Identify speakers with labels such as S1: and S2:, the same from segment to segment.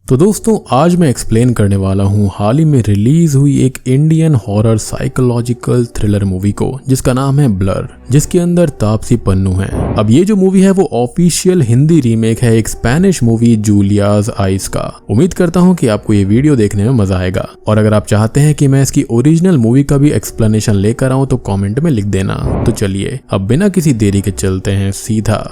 S1: तो दोस्तों आज मैं एक्सप्लेन करने वाला हूँ हाल ही में रिलीज हुई एक Indian horror psychological thriller movie को जिसका नाम है ब्लर, जिसके अंदर तापसी पन्नू है। अब ये जो मूवी है वो ऑफिशियल हिंदी रीमेक है एक स्पेनिश मूवी जूलियाज आइस का। उम्मीद करता हूँ कि आपको ये वीडियो देखने में मजा आएगा, और अगर आप चाहते हैं कि मैं इसकी ओरिजिनल मूवी का भी एक्सप्लेनेशन लेकर आऊँ तो कॉमेंट में लिख देना। तो चलिए अब बिना किसी देरी के चलते हैं सीधा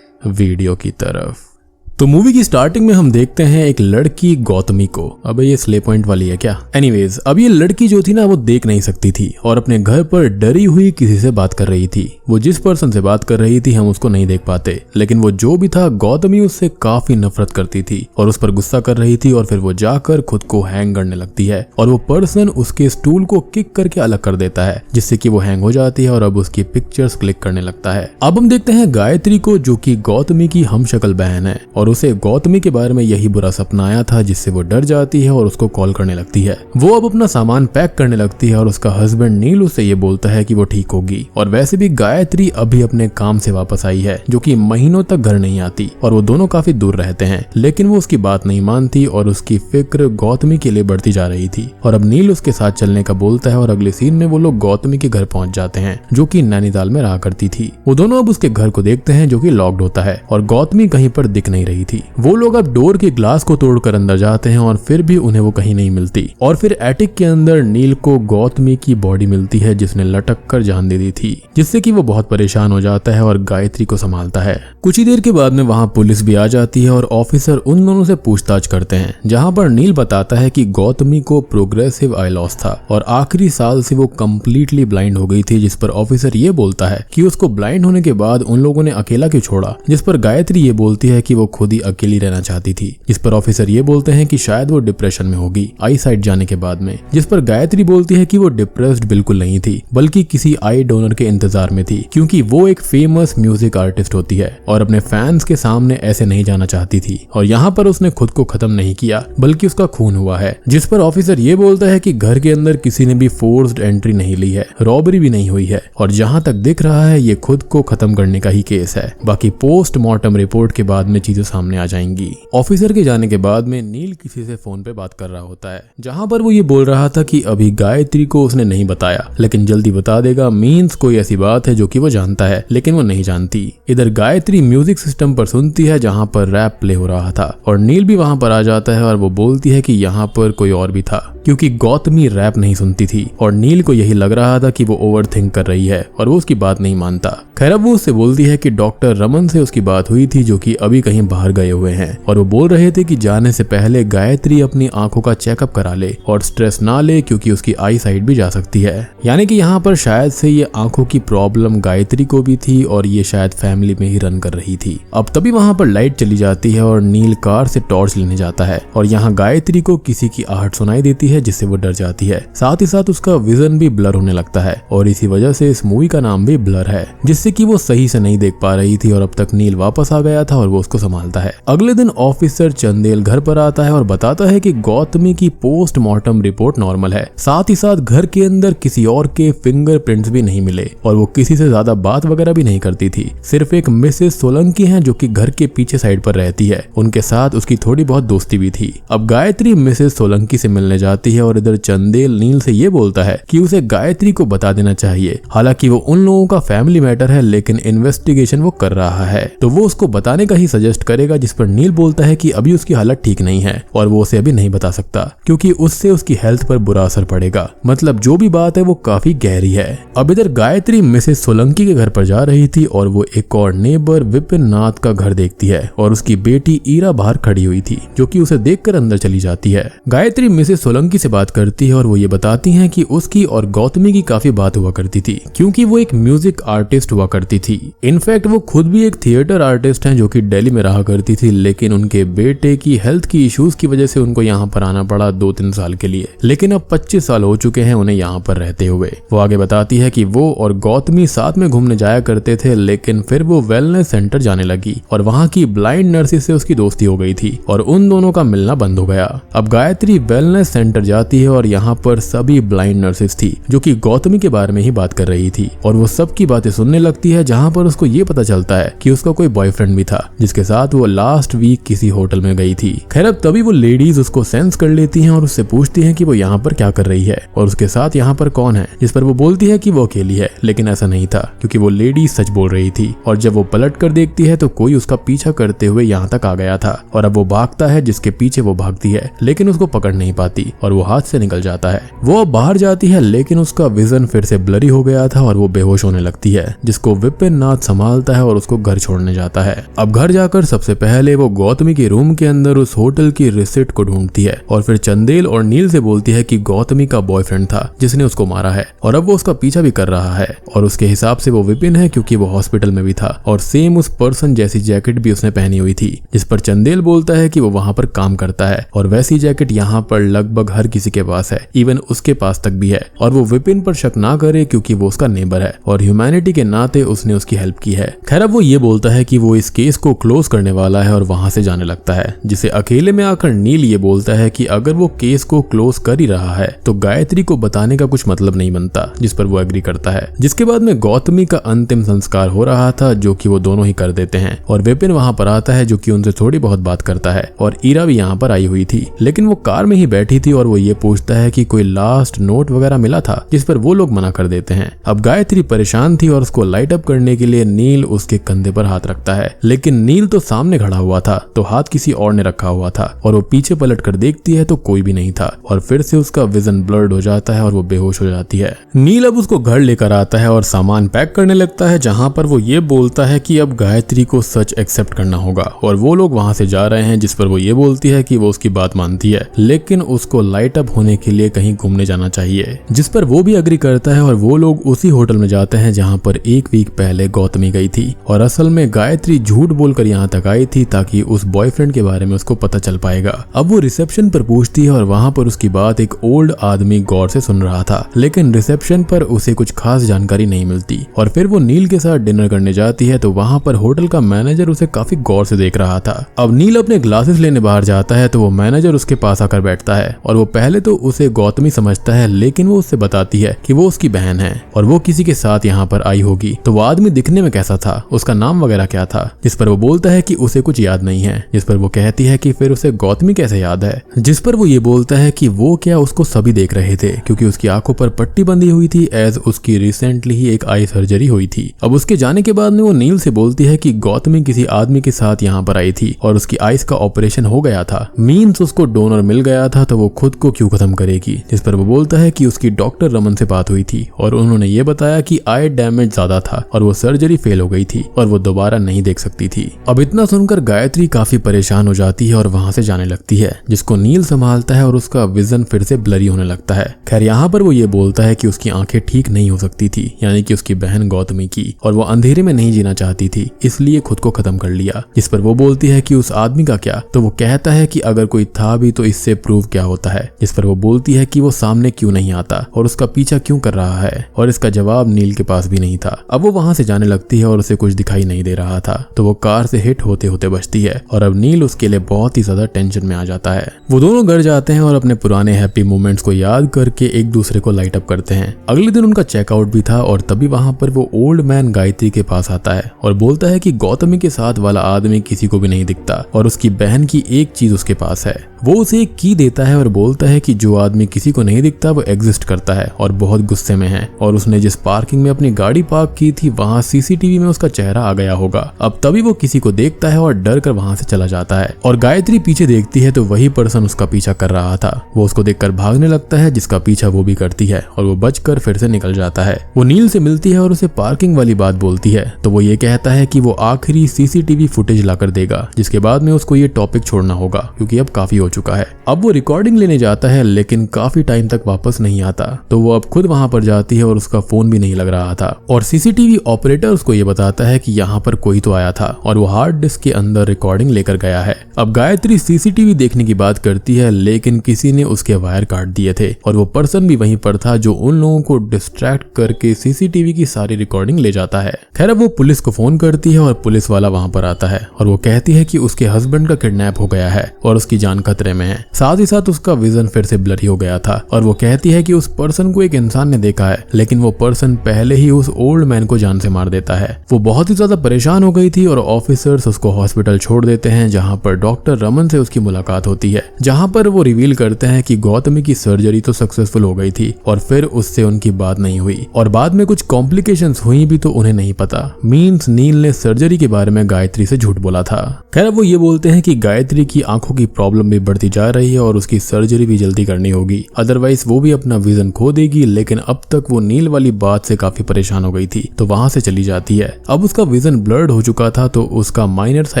S1: वीडियो की तरफ। तो मूवी की स्टार्टिंग में हम देखते हैं एक लड़की गौतमी को। अबे ये स्ले पॉइंट वाली है क्या? एनीवेज, अब ये लड़की जो थी ना वो देख नहीं सकती थी और अपने घर पर डरी हुई किसी से बात कर रही थी। वो जिस पर्सन से बात कर रही थी हम उसको नहीं देख पाते, लेकिन वो जो भी था गौतमी उससे काफी नफरत करती थी और उस पर गुस्सा कर रही थी। और फिर वो जाकर खुद को हैंग करने लगती है और वो पर्सन उसके स्टूल को किक करके अलग कर देता है, जिससे कि वो हैंग हो जाती है और अब उसकी पिक्चर्स क्लिक करने लगता है। अब हम देखते हैं गायत्री को, जो कि गौतमी की हमशक्ल बहन है, और उसे गौतमी के बारे में यही बुरा सपना आया था, जिससे वो डर जाती है और उसको कॉल करने लगती है। वो अब अपना सामान पैक करने लगती है और उसका हस्बैंड नील उससे ये बोलता है कि वो ठीक होगी। और वैसे भी गायत्री अभी अपने काम से वापस आई है, जो कि महीनों तक घर नहीं आती और वो दोनों काफी दूर रहते हैं, लेकिन वो उसकी बात नहीं मानती और उसकी फिक्र गौतमी के लिए बढ़ती जा रही थी। और अब नील उसके साथ चलने का बोलता है और अगले सीन में वो लोग गौतमी के घर पहुंच जाते हैं, जो कि नैनीताल में रहा करती थी। वो दोनों अब उसके घर को देखते हैं जो कि लॉक्ड होता है और गौतमी कहीं पर दिख नहीं रही थी। वो लोग अब डोर के ग्लास को तोड़कर अंदर जाते हैं और फिर भी उन्हें वो कहीं नहीं मिलती। और फिर एटिक के अंदर नील को गौतमी की बॉडी मिलती है जिसने लटक कर जान दे दी थी, जिससे कि वो बहुत परेशान हो जाता है और गायत्री को संभालता है। कुछ ही देर के बाद में वहां पुलिस भी आ जाती है और ऑफिसर उन दोनों से पूछताछ करते हैं, जहां पर नील बताता है कि गौतमी को प्रोग्रेसिव आई लॉस था और आखिरी साल से वो कम्प्लीटली ब्लाइंड हो गई थी। जिस पर ऑफिसर ये बोलता है कि उसको ब्लाइंड होने के बाद उन लोगों ने अकेला क्यों छोड़ा, जिस पर गायत्री ये बोलती है कि वो खुद ही अकेली रहना चाहती थी। जिस पर ऑफिसर ये बोलते हैं कि शायद वो डिप्रेशन में होगी आई साइट जाने के बाद में, जिस पर गायत्री बोलती है कि वो डिप्रेस्ड बिल्कुल नहीं थी, बल्कि किसी आई डोनर के इंतजार में थी, क्योंकि वो एक फेमस म्यूजिक आर्टिस्ट होती है और अपने फैंस के सामने ऐसे नहीं जाना चाहती थी। और यहाँ पर उसने खुद को खत्म नहीं किया, बल्कि उसका खून हुआ है। जिस पर ऑफिसर ये बोलता है कि घर के अंदर किसी ने भी फोर्स्ड एंट्री नहीं ली है, रॉबरी भी नहीं हुई है, और जहाँ तक दिख रहा है ये खुद को खत्म करने का ही केस है। बाकी पोस्टमार्टम रिपोर्ट के बाद में चीजें सामने आ जाएंगी। ऑफिसर के जाने के बाद में नील किसी से फोन पे बात कर रहा होता है, जहां पर वो ये बोल रहा था कि अभी गायत्री को उसने नहीं बताया, लेकिन जल्दी बता देगा। मीन्स कोई ऐसी बात है जो कि वो जानता है लेकिन वो नहीं जानती। इधर गायत्री म्यूजिक सिस्टम पर सुनती है जहां पर रैप प्ले हो रहा था, और नील भी वहां पर आ जाता है और वो बोलती है कि यहाँ पर कोई और भी था, क्योंकि गौतमी रैप नहीं सुनती थी। और नील को यही लग रहा था कि वो ओवरथिंक कर रही है और वो उसकी बात नहीं मानता। खैर अब वो उससे बोलती है कि डॉक्टर रमन से उसकी बात हुई थी, जो कि अभी कहीं बाहर गए हुए हैं, और वो बोल रहे थे कि जाने से पहले गायत्री अपनी आंखों का चेकअप करा ले और स्ट्रेस ना ले, क्योंकि उसकी आई साइट भी जा सकती है। यानी कि यहाँ पर शायद से ये आंखों की प्रॉब्लम गायत्री को भी थी और ये शायद फैमिली में ही रन कर रही थी। अब तभी वहां पर लाइट चली जाती है और नील कार से टॉर्च लेने जाता है और यहाँ गायत्री को किसी की आहट सुनाई देती है, जिससे वो डर जाती है। साथ ही साथ उसका विजन भी ब्लर होने लगता है और इसी वजह से इस मूवी का नाम भी ब्लर है, जिससे कि वो सही से नहीं देख पा रही थी। और अब तक नील वापस आ गया था और वो उसको संभालता है। अगले दिन ऑफिसर चंदेल घर पर आता है और बताता है कि गौतमी की पोस्टमार्टम रिपोर्ट नॉर्मल है। साथ ही साथ घर के अंदर किसी और के फिंगरप्रिंट्स भी नहीं मिले और वो किसी से ज्यादा बात वगैरह भी नहीं करती थी। सिर्फ एक मिसेस सोलंकी है जो कि घर के पीछे साइड पर रहती है, उनके साथ उसकी थोड़ी बहुत दोस्ती भी थी। अब गायत्री मिसेस सोलंकी से मिलने जाती है और इधर चंदेल नील से ये बोलता है कि उसे गायत्री को बता देना चाहिए। हालांकि वो उन लोगों का फैमिली मैटर है, लेकिन इन्वेस्टिगेशन वो कर रहा है, तो वो उसको बताने का ही सजेस्ट करेगा। जिस पर नील बोलता है कि अभी उसकी हालत ठीक नहीं है और वो उसे अभी नहीं बता सकता, क्योंकि उससे उसकी हेल्थ पर बुरा असर पड़ेगा। मतलब जो भी बात है वो काफी गहरी है। अब इधर गायत्री मिसेस सोलंकी के घर पर जा रही थी और वो एक और नेबर विपिन नाथ का घर देखती है और उसकी बेटी ईरा बाहर खड़ी हुई थी, जो कि उसे देखकर अंदर चली जाती है। गायत्री मिसेस सोलंकी से बात करती है और वो ये बताती हैं कि उसकी और गौतमी की काफी बात हुआ करती थी, क्योंकि वो एक म्यूजिक आर्टिस्ट हुआ करती थी। इनफैक्ट वो खुद भी एक थिएटर आर्टिस्ट हैं जो कि दिल्ली में रहा करती थी, लेकिन उनके बेटे की हेल्थ की इश्यूज की वजह से उनको यहाँ पर आना पड़ा 2-3 साल के लिए। लेकिन अब 25 साल हो चुके हैं उन्हें यहाँ पर रहते हुए। वो आगे बताती है कि वो और गौतमी साथ में घूमने जाया करते थे, लेकिन फिर वो वेलनेस सेंटर जाने लगी और वहाँ की ब्लाइंड नर्सिस से उसकी दोस्ती हो गई थी और उन दोनों का मिलना बंद हो गया। अब गायत्री वेलनेस सेंटर जाती है और यहाँ पर सभी ब्लाइंड नर्सिस थी जो कि गौतमी के बारे में ही बात कर रही थी और वो सबकी बातें सुनने लगती है, जहाँ पर उसको ये पता चलता है कि उसका कोई बॉयफ्रेंड भी था जिसके साथ वो लास्ट वीक किसी होटल में गई थी। खैर अब तभी वो लेडीज उसको सेंस कर लेती हैं और उससे पूछती हैं कि वो यहाँ पर क्या कर रही है और उसके साथ यहाँ पर कौन है, जिस पर वो बोलती है कि वो अकेली है। लेकिन ऐसा नहीं था, क्योंकि वो लेडी सच बोल रही थी। और जब वो पलट कर देखती है तो कोई उसका पीछा करते हुए यहाँ तक आ गया था और अब वो भागता है, जिसके पीछे वो भागती है लेकिन उसको पकड़ नहीं पाती और वो हाथ से निकल जाता है। वो अब बाहर जाती है लेकिन उसका विजन फिर से ब्लरी हो गया था और वो बेहोश होने लगती है, जिसको विपिन नाथ संभालता है और उसको घर छोड़ने जाता है। अब घर जाकर सबसे पहले वो गौतमी के रूम के अंदर उस होटल की रिसिप्ट को ढूंढती है और फिर चंदेल और नील से बोलती है कि गौतमी का बॉयफ्रेंड था जिसने उसको मारा है और अब वो उसका पीछा भी कर रहा है और उसके हिसाब से वो विपिन है, क्योंकि वो हॉस्पिटल में भी था और सेम उस पर्सन जैसी जैकेट भी उसने पहनी हुई थी, जिस पर चंदेल बोलता है कि वो वहां पर काम करता है और वैसी जैकेट यहाँ पर लगभग हर किसी के पास है, इवन उसके पास तक भी है। और वो विपिन पर शक ना करे क्योंकि वो उसका नेबर है और ह्यूमैनिटी के नाते उसने उसकी हेल्प की है। खैर अब वो ये बोलता है कि वो इस केस को क्लोज करने वाला है और वहां से जाने लगता है, जिसे अकेले में आकर नील ये बोलता है कि अगर वो केस को क्लोज कर ही रहा है तो गायत्री को बताने का कुछ मतलब नहीं बनता, जिस पर वो एग्री करता है। जिसके बाद में गौतमी का अंतिम संस्कार हो रहा था, जो कि वो दोनों ही कर देते हैं और विपिन वहां पर आता है, जो कि उनसे थोड़ी बहुत बात करता है और ईरा भी यहाँ पर आई हुई थी, लेकिन वो कार में ही बैठी थी और वो ये पूछता है कि कोई लास्ट नोट वगैरह मिला था, जिस पर वो लोग मना कर देते हैं। अब गायत्री परेशान थी और उसको लाइट अप करने के लिए नील उसके कंधे पर हाथ रखता है, लेकिन नील तो सामने खड़ा हुआ था तो हाथ किसी और ने रखा हुआ था और वो पीछे पलट कर देखती है तो कोई भी नहीं था और फिर से उसका विजन ब्लर्ड हो जाता है और वो बेहोश हो जाती है। नील अब उसको घर लेकर आता है और सामान पैक करने लगता है, जहां पर वो ये बोलता है कि अब गायत्री को सच एक्सेप्ट करना होगा और वो लोग वहां से जा रहे हैं, जिस पर वो ये बोलती है कि वो उसकी बात मानती है लेकिन उसको लाइट अप होने के लिए कहीं घूमने जाना चाहिए, जिस पर वो भी एग्री करता है और वो लोग उसी होटल में जाते हैं जहां पर एक वीक पहले गौतमी गई थी और असल में गायत्री झूठ बोलकर यहाँ तक आई थी ताकि उस बॉयफ्रेंड के बारे में उसको पता चल पाएगा। अब वो रिसेप्शन पर पूछती है और वहां पर उसकी बात एक ओल्ड आदमी गौर से सुन रहा था, लेकिन रिसेप्शन पर उसे कुछ खास जानकारी नहीं मिलती और फिर वो नील के साथ डिनर करने जाती है तो वहां पर होटल का मैनेजर उसे काफी गौर से देख रहा था। अब नील अपने ग्लासेस लेने बाहर जाता है तो वो मैनेजर उसके पास आकर बैठता है और वो पहले तो उसे गौतमी समझता है, लेकिन वो उससे बताती है कि वो उसकी बहन है और वो किसी के साथ यहाँ पर आई होगी। तो वो आदमी दिखने में कैसा था, उसका नाम वगैरह क्या था, जिस पर वो बोलता है कि उसे कुछ याद नहीं है, जिस पर वो कहती है कि फिर उसे गौतमी कैसे याद है, जिस पर वो ये बोलता है कि वो क्या उसको सभी देख रहे थे क्योंकि उसकी आंखों पर पट्टी बंधी हुई थी एज उसकी रिसेंटली ही एक आई सर्जरी हुई थी। अब उसके जाने के बाद में वो नील से बोलती है कि गौतमी किसी आदमी के साथ यहाँ पर आई थी और उसकी आइस का ऑपरेशन हो गया था, मीन्स उसको डोनर मिल गया था, तो वो खुद को क्यों खत्म करेगी, जिस पर वो बोलता है कि उसकी डॉक्टर रमन से बात हुई थी और उन्होंने ये बताया कि आई डैमेज ज्यादा था और वो सर्जरी फेल हो गई थी और वो दोबारा नहीं देख सकती थी। अब इतना सुनकर गायत्री काफी परेशान हो जाती है और वहां से जाने लगती है, जिसको नील संभालता है और उसका विजन फिर से ब्लरी होने लगता है। खैर यहाँ पर वो ये बोलता है कि उसकी आंखें ठीक नहीं हो सकती थी, यानी कि उसकी बहन गौतमी की, और वो अंधेरे में नहीं जीना चाहती थी इसलिए खुद को खत्म कर लिया। जिस पर वो बोलती है कि उस आदमी का क्या, तो वो कहता है कि अगर कोई था भी तो इससे प्रूव क्या होता है, जिस पर वो बोलती है कि वो सामने क्यों नहीं आता और उसका पीछा क्यों कर रहा है, और इसका जवाब नील के पास भी नहीं था। अब वो वहां से जाने लगती है और उसे कुछ दिखाई नहीं दे रहा था तो वो कार से हिट होते होते बचती है और अब नील उसके लिए बहुत ही ज्यादा टेंशन में आ जाता है। वो दोनों घर जाते हैं और अपने पुराने हैप्पी मोमेंट्स को याद करके एक दूसरे को लाइट अप करते हैं। अगले दिन उनका चेकआउट भी था और तभी वहां पर वो ओल्ड मैन गायत्री के पास आता है और बोलता है कि गौतमी के साथ वाला आदमी किसी को भी नहीं दिखता और उसकी बहन की एक चीज उसके पास है। वो उसे एक की देता है और बोलता है कि जो आदमी किसी को नहीं दिखता वो एग्जिस्ट करता है और बहुत गुस्से में है और उसने जिस पार्किंग में अपनी गाड़ी पार्क की थी वहां सीसीटीवी में उसका चेहरा आ गया होगा। अब तभी वो किसी को देखता है और डर कर वहां से चला जाता है और गायत्री पीछे देखती है तो वही पर्सन उसका पीछा कर रहा था। वो उसको देखकर भागने लगता है, जिसका पीछा वो भी करती है और वो बचकर फिर से निकल जाता है। वो नील से मिलती है और उसे पार्किंग वाली बात बोलती है तो वो ये कहता है कि वो आखिरी सीसीटीवी फुटेज लाकर देगा, जिसके बाद में उसको ये टॉपिक छोड़ना होगा क्योंकि अब काफी हो चुका है। अब वो रिकॉर्डिंग लेने जाता है लेकिन काफी टाइम तक वापस नहीं आता तो वो अब खुद वहां पर जाती है और उसका फोन भी नहीं लग रहा था और सीसीटीवी ऑपरेटर उसको ये बताता है कि यहाँ पर कोई तो आया था और वो हार्ड डिस्क के अंदर रिकॉर्डिंग लेकर गया है। अब गायत्री सीसीटीवी देखने की बात करती है लेकिन किसी ने उसके वायर काट दिए थे और वो पर्सन भी वहीं पर था जो उन लोगों को डिस्ट्रैक्ट करके सीसीटीवी की सारी रिकॉर्डिंग ले जाता है। खैर अब वो पुलिस को फोन करती है और पुलिस वाला वहां पर आता है और वो कहती है कि उसके हस्बैंड का किडनैप हो गया है और उसकी जान खतरे खतरे में है। साथ ही साथ उसका विजन फिर से ब्लरी हो गया था और वो कहती है कि उस पर्सन को एक इंसान ने देखा है, लेकिन वो पर्सन पहले ही उस ओल्ड मैन को जान से मार देता है। वो बहुत ही ज्यादा परेशान हो गई थी और ऑफिसर्स उसको हॉस्पिटल छोड़ देते हैं, जहाँ पर डॉक्टर रमन से उसकी मुलाकात होती है, जहाँ पर वो रिवील करते हैं कि गौतमी की सर्जरी तो सक्सेसफुल हो गई थी और फिर उससे उनकी बात नहीं हुई और बाद में कुछ कॉम्प्लिकेशंस हुई भी तो उन्हें नहीं पता। मीन्स नील ने सर्जरी के बारे में गायत्री से झूठ बोला था। खैर वो ये बोलते हैं कि गायत्री की आंखों की प्रॉब्लम भी बढ़ती जा रही है और उसकी सर्जरी भी जल्दी करनी होगी, अदरवाइज वो भी अपना विजन खो देगी। लेकिन अब तक वो नील वाली बात से काफी परेशान हो गई थी तो वहां से चली जाती है। अब उसका विजन ब्लर्ड हो चुका था तो उसका माइनर सा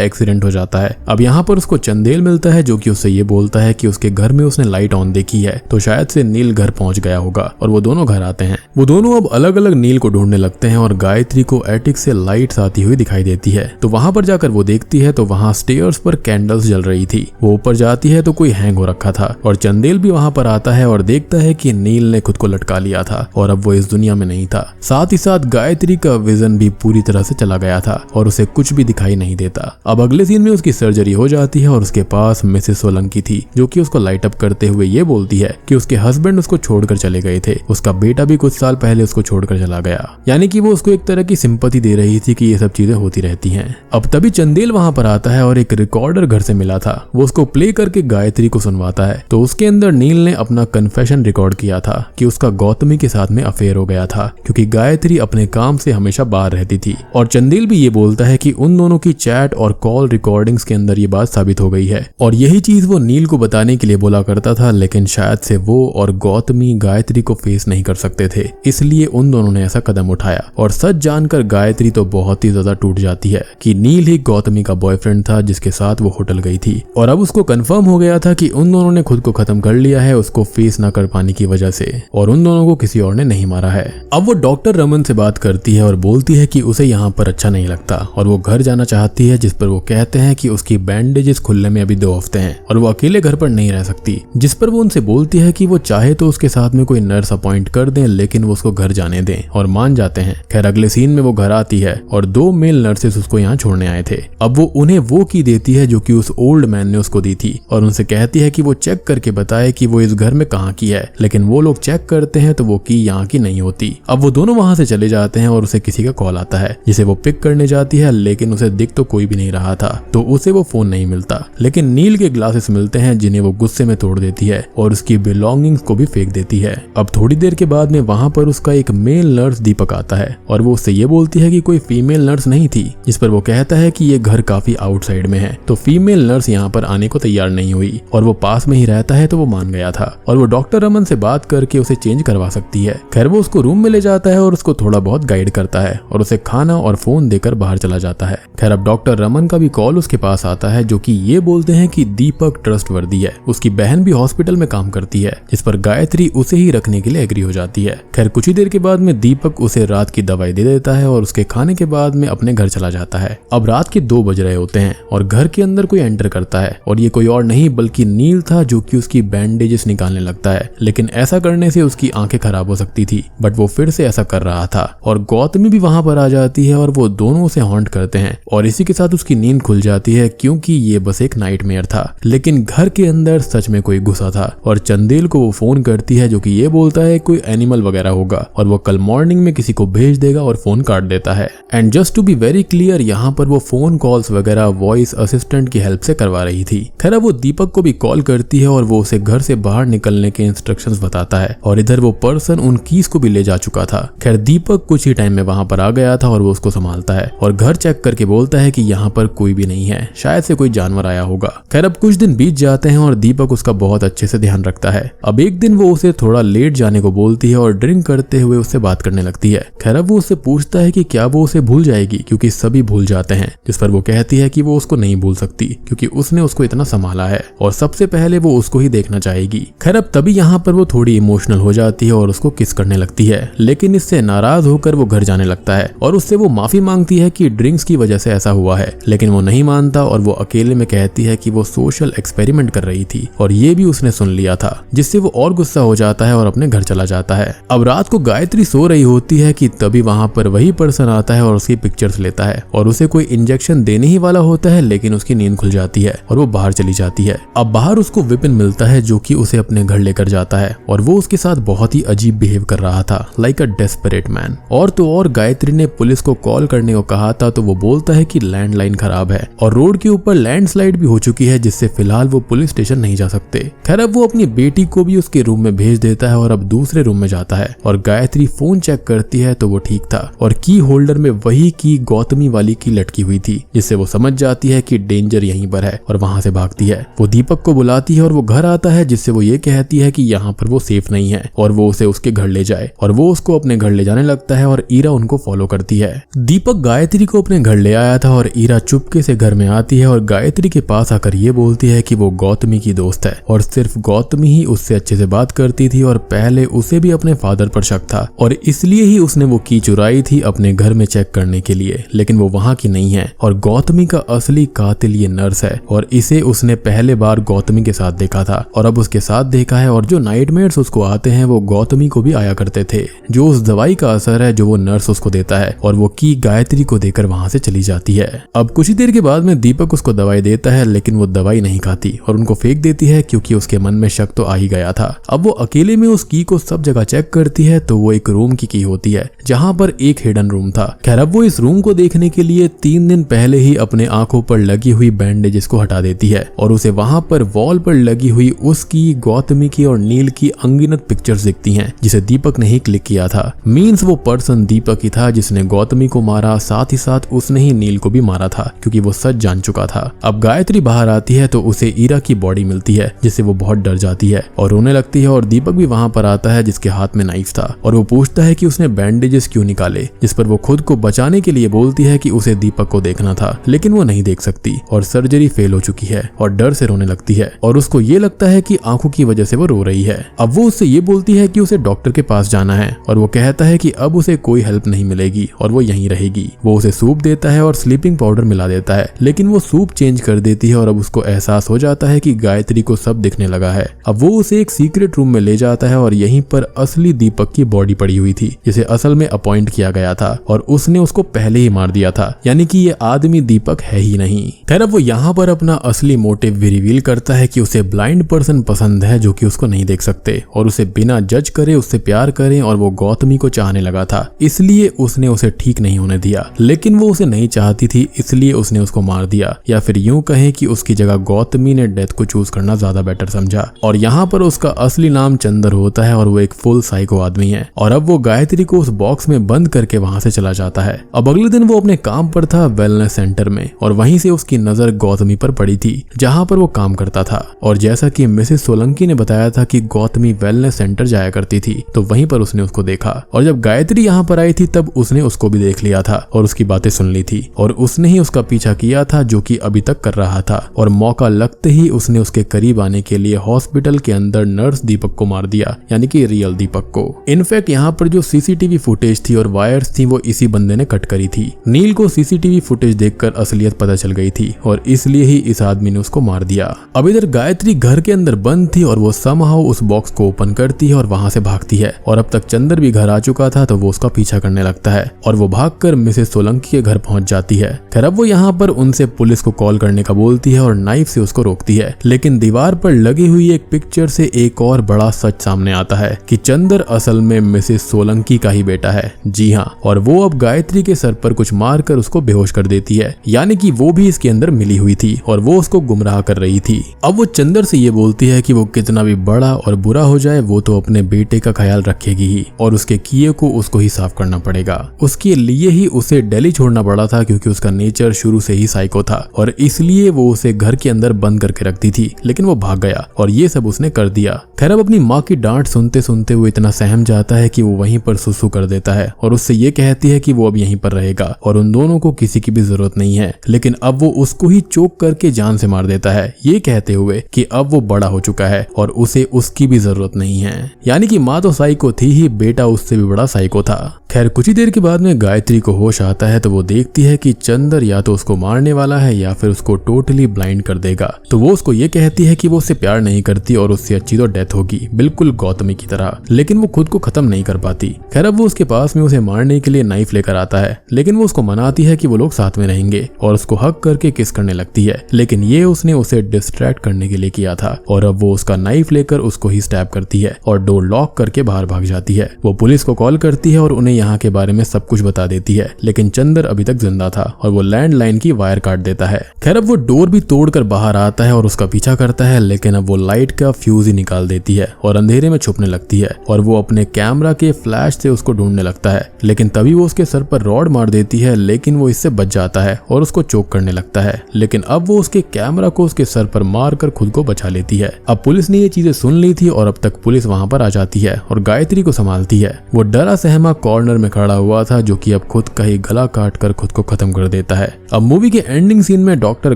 S1: एक्सीडेंट हो जाता है। अब यहाँ पर उसको चंदेल मिलता है जो कि उससे ये बोलता है कि उसके घर में उसने लाइट ऑन देखी है, तो शायद से नील घर पहुंच गया होगा और वो दोनों घर आते हैं। वो दोनों अब अलग अलग नील को ढूंढने लगते हैं और गायत्री को एटिक से लाइट्स आती हुई दिखाई देती है। तो वहां पर जाकर वो देखती है तो वहां स्टेयर्स पर कैंडल्स जल रही थी। वो ऊपर जाती है तो कोई हैंग हो रखा था और चंदेल भी वहां पर आता है और देखता है कि नील ने खुद को लटका लिया था और अब वो इस दुनिया में नहीं था। साथ ही साथ गायत्री का विजन भी पूरी तरह से चला गया था और उसे कुछ भी दिखाई नहीं देता। अब अगले सीन में उसकी सर्जरी हो जाती है और उसके पास मिसेस सोलंकी थी जो कि उसको लाइट अप करते हुए ये बोलती है कि उसके हस्बैंड उसको छोड़कर चले गए थे, उसका बेटा भी कुछ साल पहले उसको छोड़कर चला गया। यानी कि वो उसको एक तरह की सिंपैथी दे रही थी कि ये सब चीजें होती रहती हैं। अब तभी चंदेल वहां पर आता है और एक रिकॉर्डर घर से मिला था, वो उसको प्ले करके गायत्री को सुनवाता है। तो उसके अंदर नील ने अपना कन्फेशन रिकॉर्ड किया था कि उसका गौतमी के साथ में अफेयर हो गया था क्योंकि गायत्री अपने काम से हमेशा बाहर रहती थी। और चंदेल भी ये बोलता है कि उन दोनों की चैट और कॉल रिकॉर्डिंग्स के अंदर ये बात साबित हो गई है और यही चीज वो नील को बताने के लिए बोला करता था, लेकिन शायद से वो और गौतमी गायत्री को फेस नहीं कर सकते थे, इसलिए उन दोनों ने ऐसा कदम उठाया। और सच जानकर गायत्री तो बहुत ही ज्यादा टूट जाती है कि नील ही गौतमी का बॉयफ्रेंड था जिसके साथ वो होटल गई थी और अब उसको कंफर्म हो गया था कि उन दोनों ने खुद को खत्म कर लिया है उसको फेस न कर पाने की वजह से और उन दोनों को किसी और ने नहीं मारा है। अब वो डॉक्टर रमन से बात करती है और बोलती है कि उसे यहाँ पर अच्छा नहीं लगता और वो घर जाना चाहती है, जिस पर वो कहते हैं कि उसकी बैंडेजेस खुलने में अभी 2 हफ्ते हैं और वो अकेले घर पर नहीं रह सकती, जिस पर वो उनसे बोलती है कि वो चाहे तो उसके साथ में कोई नर्स अपॉइंट कर दें लेकिन वो उसको घर जाने दें और मान जाते हैं। खैर अगले सीन में वो घर आती है और 2 मेल नर्सेस उसको यहाँ छोड़ने आए थे। अब वो उन्हें वो की देती है जो कि उस ओल्ड मैन ने उसको दी थी और उनसे कहती है कि वो चेक करके बताए कि वो इस घर में कहाँ की है, लेकिन वो लोग चेक करते हैं तो वो की यहाँ की नहीं होती। अब वो दोनों वहां से चले जाते हैं और उसे किसी का कॉल आता है जिसे वो पिक करने जाती है, लेकिन उसे दिख तो कोई भी नहीं रहा था तो उसे वो फोन नहीं मिलता, लेकिन नील के ग्लासेस मिलते हैं जिन्हें वो गुस्से में तोड़ देती है और उसकी बिलोंगिंग्स को भी फेंक देती है। अब थोड़ी देर के बाद में वहां पर उसका एक मेल नर्स दीपक आता है और वो उससे ये बोलती है कि कोई फीमेल नर्स नहीं थी, जिस पर वो कहता है कि ये घर काफी आउटसाइड में है। तो फीमेल नर्स यहाँ पर आने को तैयार नहीं हुई और वो पास में ही रहता है तो वो मान गया था और वो डॉक्टर रमन से बात करके उसे चेंज करवा सकती है। खैर वो उसको रूम में ले जाता है और उसको थोड़ा बहुत गाइड करता है और उसे खाना और फोन देकर बाहर चला जाता है। खैर अब डॉक्टर रमन का भी कॉल उसके पास आता है जो कि ये बोलते हैं कि दीपक ट्रस्टवर्दी है, उसकी बहन भी हॉस्पिटल में काम करती है, जिस पर गायत्री उसे ही रखने के लिए एग्री हो जाती है। खैर कुछ ही देर के बाद में दीपक उसे रात की दवाई दे देता है और उसके खाने के बाद में अपने घर चला जाता है। अब रात के 2 बज रहे होते हैं और घर के अंदर कोई एंटर करता है और ये कोई और नहीं बल्कि नील था जो कि उसकी बैंडेजेस निकालने लगता है, लेकिन ऐसा करने से उसकी आंखें खराब हो सकती थी, बट वो फिर से ऐसा कर रहा था। और गौतमी भी वहां पर आ जाती है और वो दोनों उसे हॉन्ट करते हैं और इसी के साथ उसकी नींद खुल जाती है क्योंकि ये बस एक नाइटमेयर था। लेकिन घर के अंदर सच में कोई घुसा था और चंदेल को वो फोन करती है जो कि ये बोलता है कोई एनिमल वगैरह होगा और वो कल मॉर्निंग में किसी को भेज देगा और फोन काट देता है। And just to be very clear, यहाँ पर वो फोन कॉल्स वगैरह वॉइस असिस्टेंट की हेल्प से करवा रही थी। खैर वो दीपक को भी कॉल करती है और वो उसे घर से बाहर निकलने के इंस्ट्रक्शंस बताता है और इधर वो पर्सन उन कीज को भी ले जा चुका था। खैर दीपक कुछ ही टाइम में वहां पर आ गया था और वो उसको संभालता है और घर चेक करके बोलता है कि यहाँ पर कोई भी नहीं है, शायद से कोई जानवर आया होगा। खैर अब कुछ दिन बीत जाते हैं और दीपक उसका बहुत अच्छे से ध्यान रखता है। अब एक दिन वो उसे थोड़ा लेट जाने को बोलती है और ड्रिंक करते हुए उससे बात करने लगती है। खैर अब वो उससे पूछता है कि क्या वो उसे भूल जाएगी क्योंकि सभी भूल जाते हैं, जिस पर वो कहती है कि वो उसको नहीं भूल सकती क्योंकि उसने उसको इतना संभाला है और सबसे पहले वो उसको ही देखना चाहेगी। खैर अब तभी यहाँ पर वो थोड़ी इमोशनल हो जाती है और उसको किस करने लगती है, लेकिन इससे नाराज होकर वो घर जाने लगता है और उससे वो माफी मांगती है कि ड्रिंक्स की वजह से ऐसा हुआ है, लेकिन वो नहीं मानता और वो अकेले में कहती है कि वो सोशल एक्सपेरिमेंट कर रही थी और ये भी उसने सुन लिया था, जिससे वो और गुस्सा हो जाता है और अपने घर चला जाता है। अब रात को गायत्री सो रही होती है कि तभी वहां पर वही पर्सन आता है और उसकी पिक्चर्स लेता है और उसे कोई इंजेक्शन देने ही वाला होता है, लेकिन उसकी नींद खुल जाती है और वो बाहर चली जाती है। अब बाहर उसको विपिन मिलता है जो कि उसे अपने घर लेकर जाता है और वो उसके साथ बहुत ही अजीब बिहेव कर रहा था, लाइक अ डेस्परेट मैन। और तो और गायत्री ने पुलिस को कॉल करने को कहा था तो वो बोलता है कि लैंडलाइन खराब है और रोड के ऊपर लैंडस्लाइड भी हो चुकी है, जिससे फिलहाल वो पुलिस स्टेशन नहीं जा सकते। खैर अब वो अपनी बेटी को भी उसके रूम में भेज देता है और अब दूसरे रूम में जाता है और गायत्री फोन चेक करती है तो वो ठीक था और की होल्डर में वही की गौतमी वाली की लटकी हुई थी, जिससे वो समझ जाती है कि डेंजर यहीं पर है और वहां से भागती है। वो दीपक को बुलाती है और वो घर आता है, जिससे वो ये कहती है कि यहाँ पर वो सेफ नहीं है और वो उसे उसके घर ले जाए और वो उसको अपने घर ले जाने लगता है और ईरा उनको फॉलो करती है। दीपक गायत्री को अपने घर ले आया था और ईरा चुपके से घर में आती है और गायत्री के पास आकर ये बोलती है कि वो गौतमी की दोस्त है और सिर्फ गौतमी ही उससे अच्छे से बात करती थी और पहले उसे भी अपने फादर पर शक था और इसलिए ही उसने वो की चुराई थी अपने घर में चेक करने के लिए, लेकिन वो वहां की नहीं है और गौतमी का असली कातिल ये नर्स है और इसे उसने पहले बार गौतमी के साथ देखा था और अब उसके साथ देखा है और जो नाइटमेयर्स उसको आते हैं वो गौतमी को भी आया करते थे, जो उस दवाई का असर है जो वो नर्स उसको देता है और वो की गायत्री को देकर वहां से चली जाती है। अब कुछ ही देर के बाद में दीपक उसको दवाई देता है, लेकिन वो दवाई नहीं खाती और उनको फेंक देती है क्योंकि उसके मन में शक तो आ ही गया था। अब वो अकेले में उस की को सब जगह चेक करती है तो वो एक रूम की होती है जहां पर एक हिडन रूम था। खैर अब वो इस रूम को देखने के लिए 3 दिन पहले ही अपने आंखों पर लगी हुई बैंडेजेस को हटा देती है और उसे वहां पर वॉल पर लगी हुई उसकी, गौतमी की और नील की अनगिनत पिक्चर्स दिखती हैं जिसे दीपक ने ही क्लिक किया था। मींस वो पर्सन दीपक ही था जिसने गौतमी को मारा, साथ ही साथ उसने ही नील को भी मारा था क्योंकि वो सच जान चुका था। अब गायत्री बाहर आती है तो उसे ईरा की बॉडी मिलती है जिससे वो बहुत डर जाती है और रोने लगती है और दीपक भी वहां पर आता है जिसके हाथ में नाइफ था और वो पूछता है कि उसने बैंडेजेस क्यों निकाले, जिस पर वो खुद को बचाने के लिए बोलती है कि उसे दीपक को देखना था लेकिन वो नहीं देख सकती और सर्जरी फेल हो चुकी है और डर से रोने लगती है और उसको ये लगता है कि आंखों की वजह से वो रो रही है। अब वो उससे ये बोलती है कि उसे डॉक्टर के पास जाना है और वो कहता है कि अब उसे कोई हेल्प नहीं मिलेगी और वो यहीं रहेगी। वो उसे सूप देता है और स्लीपिंग पाउडर मिला देता है, लेकिन वो सूप चेंज कर देती है और अब उसको एहसास हो जाता है कि गायत्री को सब दिखने लगा है। अब वो उसे एक सीक्रेट रूम में ले जाता है और यहीं पर असली दीपक की बॉडी पड़ी हुई थी जिसे असल में अपॉइंट किया गया था और उसने उसको पहले ही मार दिया था, यानी कि ये आदमी दीपक है ही नहीं। खैर अब वो यहाँ पर अपना असली मोटिव भी रिवील करता है कि उसे ब्लाइंड पर्सन पसंद है जो कि उसको नहीं देख सकते और उसे बिना जज करे उससे प्यार करें और वो गौतमी को चाहने लगा था, इसलिए उसने उसे ठीक नहीं होने दिया। लेकिन वो उसे नहीं चाहती थी इसलिए उसने उसको मार दिया, या फिर यूं कहें कि उसकी जगह गौतमी ने डेथ को चूज करना ज्यादा बेटर समझा। और यहाँ पर उसका असली नाम चंदर होता है और वो एक फुल साइको आदमी है और अब वो गायत्री को उस बॉक्स में बंद करके वहां से चला जाता है। अब अगले दिन वो अपने काम पर था वेलनेस सेंटर में और वहीं से उसकी नजर गौतमी पर पड़ी थी जहां पर वो काम करता था और जैसा कि मिसेस सोलंकी ने बताया था कि गौतमी वेलनेस सेंटर जाया करती थी तो वहीं पर उसने उसको देखा और जब गायत्री यहाँ पर आई थी तब उसने उसको भी देख लिया था और उसकी बातें सुन ली थी और उसने ही उसका पीछा किया था जो कि अभी तक कर रहा था और मौका लगते ही उसने उसके करीब आने के लिए हॉस्पिटल के अंदर नर्स दीपक को मार दिया, यानी कि रियल दीपक को। इनफैक्ट यहाँ पर जो सीसीटीवी फुटेज थी और वायर्स थी वो इसी बंदे ने कट करी थी। नील को सीसीटीवी फुटेज देखकर असलियत पता चल गई थी और इसलिए ही इस आदमी ने उसको मार दिया। अब इधर गायत्री घर के अंदर बंद थी और वो समहाउ उस बॉक्स को ओपन करती है और वहां से भागती है और अब तक चंदर भी घर आ चुका था तो वो उसका पीछा करने लगता है और वो भागकर मिसेस सोलंकी के घर पहुंच जाती है। खैर अब वो यहाँ पर उनसे पुलिस को कॉल करने का बोलती है और नाइफ से उसको रोकती है, लेकिन दीवार पर लगी हुई एक पिक्चर से एक और बड़ा सच सामने आता है कि चंदर असल में मिसेस सोलंकी का ही बेटा है। जी हाँ, और वो अब गायत्री के सर पर कुछ मारकर उसको बेहोश कर देती है, यानी कि वो भी इसके अंदर मिली हुई थी और वो उसको गुमराह कर रही थी। अब वो चंदर से ये बोलती है कि वो कितना भी बड़ा और बुरा हो जाए वो तो अपने बेटे का ख्याल रखेगी ही और उसके किए को उसको ही साफ करना पड़ेगा। उसके लिए ही उसे दिल्ली छोड़ना पड़ा था क्योंकि उसका नेचर शुरू से ही साइको था और इसलिए वो उसे घर के अंदर बंद करके रखती थी, लेकिन वो भाग गया और ये सब उसने कर दिया। खैर अब अपनी माँ की डांट सुनते सुनते वो इतना सहम जाता है कि वो वहीं पर सुसु कर देता है और उससे ये कहती है कि वो अब यहीं पर रहेगा और उन दोनों को किसी की भी जरूरत नहीं है, लेकिन अब वो उसको ही चोक करके जान से मार देता है, ये कहते हुए कि अब वो बड़ा हो चुका है और उसे उसकी भी जरूरत नहीं है। यानी कि माँ तो साइको थी ही, बेटा उससे भी बड़ा साइको था। खैर कुछ ही देर के बाद में गायत्री को होश आता है तो वो देखती है कि चंदर या तो उसको मारने वाला है या फिर उसको टोटली ब्लाइंड कर देगा। तो वो उसको ये कहती है कि वो उससे प्यार नहीं करती और उससे अच्छी तो डेथ होगी, बिल्कुल गौतमी की तरह, लेकिन वो खुद को खत्म नहीं कर पाती। खैर अब वो उसके पास में उसे मारने के लिए नाइफ लेकर आता है, लेकिन वो उसको मनाती है कि वो लोग साथ में रहेंगे और उसको हक करके किस करने लगती है, लेकिन ये उसने उसे डिस्ट्रैक्ट करने के लिए किया था। और अब वो उसका नाइफ लेकर उसको ही स्टैब करती है और डोर लॉक करके बाहर भाग जाती है। वो पुलिस को कॉल करती है और उन्हें यहाँ के बारे में सब कुछ बता देती है, लेकिन चंदर अभी तक जिंदा था और वो लैंडलाइन की वायर काट देता है। खैर अब वो डोर भी तोड़कर बाहर आता है और उसका पीछा करता है, लेकिन अब वो लाइट का फ्यूज ही निकाल देती है और अंधेरे में छुपने लगती है और वो अपने कैमरा के फ्लैश से उसको ढूंढने लगता है, लेकिन तभी वो उसके सर पर रॉड मार देती है, लेकिन वो इससे बच जाता है और उसको चोक करने लगता है। लेकिन अब वो उसके कैमरा को उसके सर पर मारकर खुद को बचा लेती है। अब पुलिस ने ये चीजें सुन ली थी और अब तक पुलिस वहां पर आ जाती है और गायत्री को संभालती है। वो डरा सहमा कॉर्नर में खड़ा हुआ था जो कि अब खुद का ही गला काट कर खुद को खत्म कर देता है। अब मूवी के एंडिंग सीन में डॉक्टर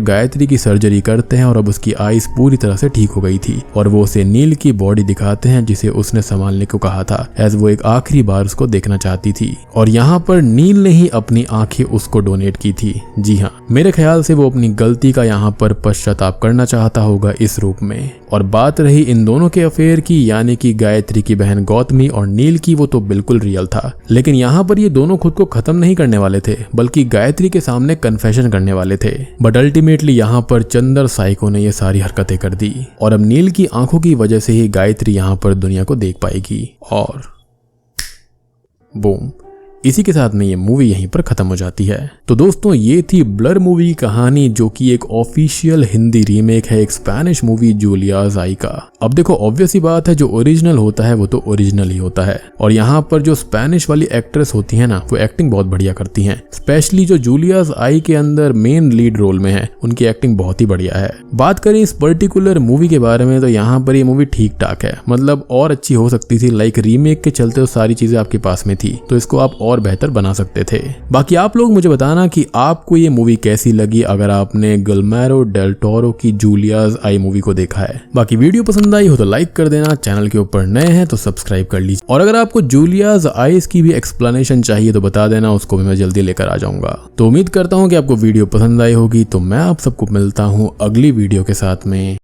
S1: गायत्री की सर्जरी करते हैं और अब उसकी आईज पूरी तरह से ठीक हो गई थी और वो उसे नील की बॉडी दिखाते हैं जिसे उसने संभालने को कहा था, एज वो एक आखिरी बार उसको देखना चाहती थी। और यहाँ पर नील ने ही अपनी आंखें उसको डोनेट की थी। जी हाँ, मेरे ख्याल से वो अपनी गलती का यहाँ पर पश्चाताप करना चाहता होगा इस रूप में। और बात रही इन दोनों के अफेयर की, यानी कि गायत्री की बहन गौतमी और नील की, वो तो बिल्कुल रियल था, लेकिन यहाँ पर ये दोनों खुद को खत्म नहीं करने वाले थे, बल्कि गायत्री के सामने कन्फेशन करने वाले थे। बट अल्टीमेटली यहाँ पर चंदर साइको ने ये सारी हरकतें कर दी और अब नील की आंखों की वजह से ही गायत्री यहाँ पर दुनिया को देख पाएगी। और बूम, इसी के साथ में ये मूवी यहीं पर खत्म हो जाती है। तो दोस्तों ये थी ब्लर मूवी की कहानी, जो कि एक ऑफिशियल हिंदी रीमेक है एक स्पेनिश मूवी जूलियाज आई का। अब देखो ऑब्वियस ही बात है, जो ओरिजिनल होता है वो तो ओरिजिनल ही होता है, और यहाँ पर जो स्पेनिश वाली एक्ट्रेस होती है ना, वो एक्टिंग बहुत बढ़िया करती हैं। स्पेशली जो जूलियाज आई के अंदर मेन लीड रोल में है, उनकी एक्टिंग बहुत ही बढ़िया है। बात करें इस पर्टिकुलर मूवी के बारे में तो यहाँ पर ये मूवी ठीक ठाक है, मतलब और अच्छी हो सकती थी। लाइक रीमेक के चलते सारी चीजें आपके पास में थी, तो इसको आप और बेहतर बना सकते थे। बाकी आप लोग मुझे बताना कि आपको ये मूवी कैसी लगी, अगर आपने गुइल्lermo del Toro की जूलियाज आई मूवी को देखा है। बाकी वीडियो पसंद आई हो तो लाइक कर देना, चैनल के ऊपर नए हैं तो सब्सक्राइब कर लीजिए, और अगर आपको जूलियाज आईज की भी एक्सप्लेनेशन चाहिए तो बता देना, उसको भी मैं जल्दी लेकर आ जाऊंगा। तो उम्मीद करता हूँ कि आपको वीडियो पसंद आई होगी। तो मैं आप सबको मिलता हूँ अगली वीडियो के साथ में।